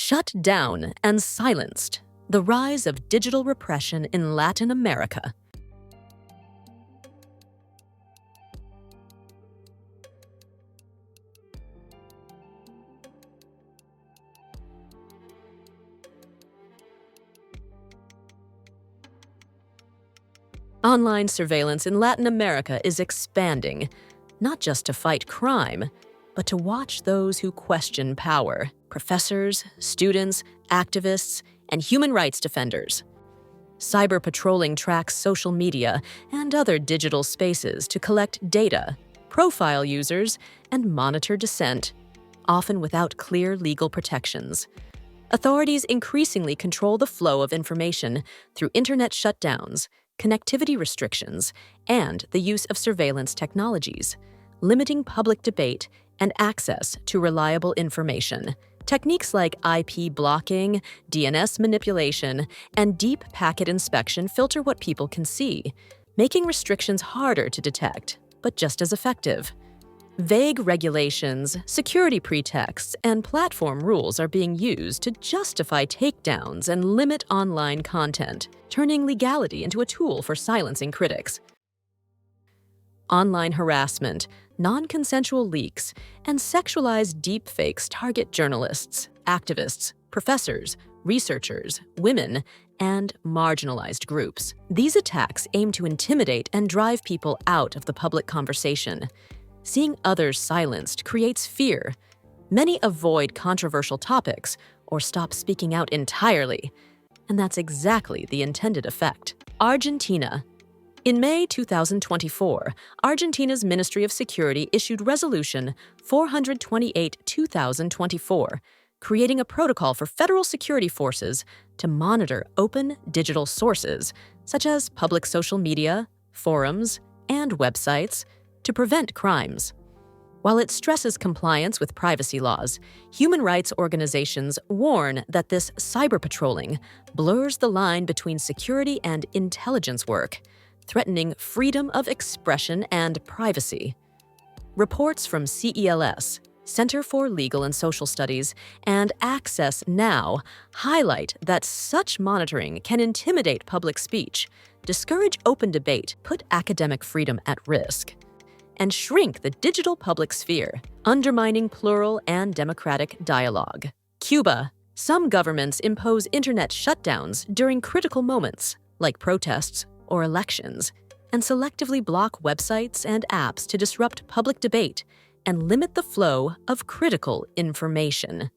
Shut down and silenced. The rise of digital repression in Latin America. Online surveillance in Latin America is expanding, not just to fight crime, but to watch those who question power: professors, students, activists, and human rights defenders. Cyberpatrolling tracks social media and other digital spaces to collect data, profile users, and monitor dissent, often without clear legal protections. Authorities increasingly control the flow of information through internet shutdowns, connectivity restrictions, and the use of surveillance technologies, limiting public debate and access to reliable information. Techniques like IP blocking, DNS manipulation, and deep packet inspection filter what people can see, making restrictions harder to detect, but just as effective. Vague regulations, security pretexts, and platform rules are being used to justify takedowns and limit online content, turning legality into a tool for silencing critics. Online harassment, non-consensual leaks, and sexualized deepfakes target journalists, activists, professors, researchers, women, and marginalized groups. These attacks aim to intimidate and drive people out of the public conversation. Seeing others silenced creates fear. Many avoid controversial topics or stop speaking out entirely, and that's exactly the intended effect. Argentina. In May 2024, Argentina's Ministry of Security issued Resolution 428/2024, creating a protocol for federal security forces to monitor open digital sources, such as public social media, forums, and websites, to prevent crimes. While it stresses compliance with privacy laws, human rights organizations warn that this cyberpatrolling blurs the line between security and intelligence work, threatening freedom of expression and privacy. Reports from CELS, Center for Legal and Social Studies, and Access Now highlight that such monitoring can intimidate public speech, discourage open debate, put academic freedom at risk, and shrink the digital public sphere, undermining plural and democratic dialogue. Cuba. Some governments impose internet shutdowns during critical moments, like protests or elections, and selectively block websites and apps to disrupt public debate and limit the flow of critical information.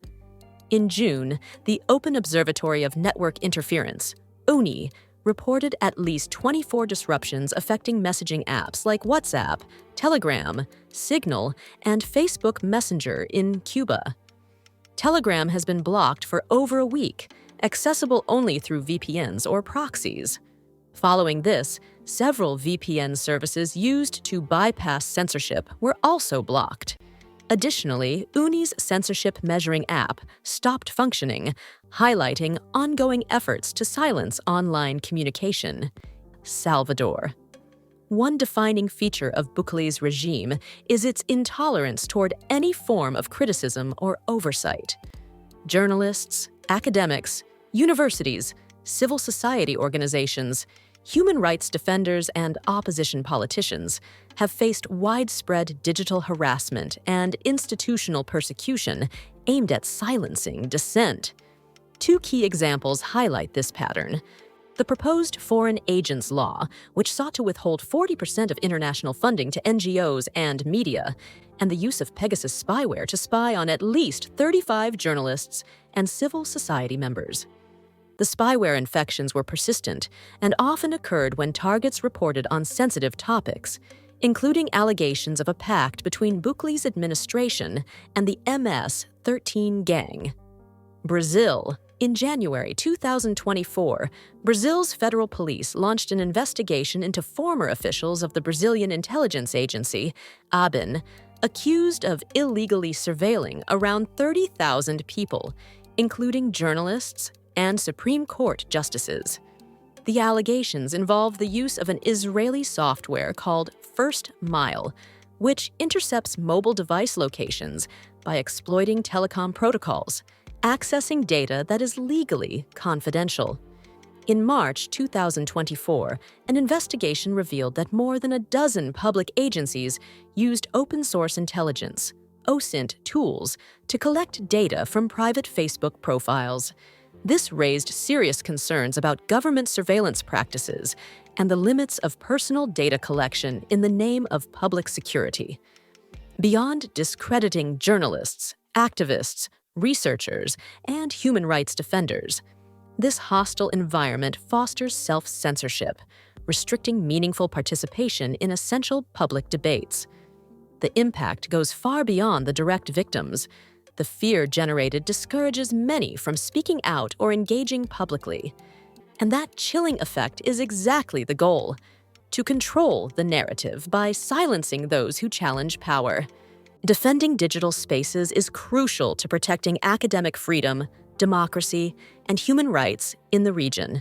In June, the Open Observatory of Network Interference, ONI, reported at least 24 disruptions affecting messaging apps like WhatsApp, Telegram, Signal, and Facebook Messenger in Cuba. Telegram has been blocked for over a week, accessible only through VPNs or proxies. Following this, several VPN services used to bypass censorship were also blocked. Additionally, UNI's censorship measuring app stopped functioning, highlighting ongoing efforts to silence online communication. Salvador. One defining feature of Bukele's regime is its intolerance toward any form of criticism or oversight. Journalists, academics, universities, civil society organizations, human rights defenders, and opposition politicians have faced widespread digital harassment and institutional persecution aimed at silencing dissent. Two key examples highlight this pattern. The proposed Foreign Agents Law, which sought to withhold 40% of international funding to NGOs and media, and the use of Pegasus spyware to spy on at least 35 journalists and civil society members. The spyware infections were persistent and often occurred when targets reported on sensitive topics, including allegations of a pact between Bukele's administration and the MS-13 gang. Brazil. In January 2024, Brazil's federal police launched an investigation into former officials of the Brazilian intelligence agency, ABIN, accused of illegally surveilling around 30,000 people, including journalists and Supreme Court justices. The allegations involve the use of an Israeli software called First Mile, which intercepts mobile device locations by exploiting telecom protocols accessing data that is legally confidential. In March 2024, an investigation revealed that more than a dozen public agencies used open-source intelligence, OSINT tools, to collect data from private Facebook profiles. This raised serious concerns about government surveillance practices and the limits of personal data collection in the name of public security. Beyond discrediting journalists, activists, researchers, and human rights defenders, this hostile environment fosters self-censorship, restricting meaningful participation in essential public debates. The impact goes far beyond the direct victims. The fear generated discourages many from speaking out or engaging publicly. And that chilling effect is exactly the goal: to control the narrative by silencing those who challenge power. Defending digital spaces is crucial to protecting academic freedom, democracy, and human rights in the region.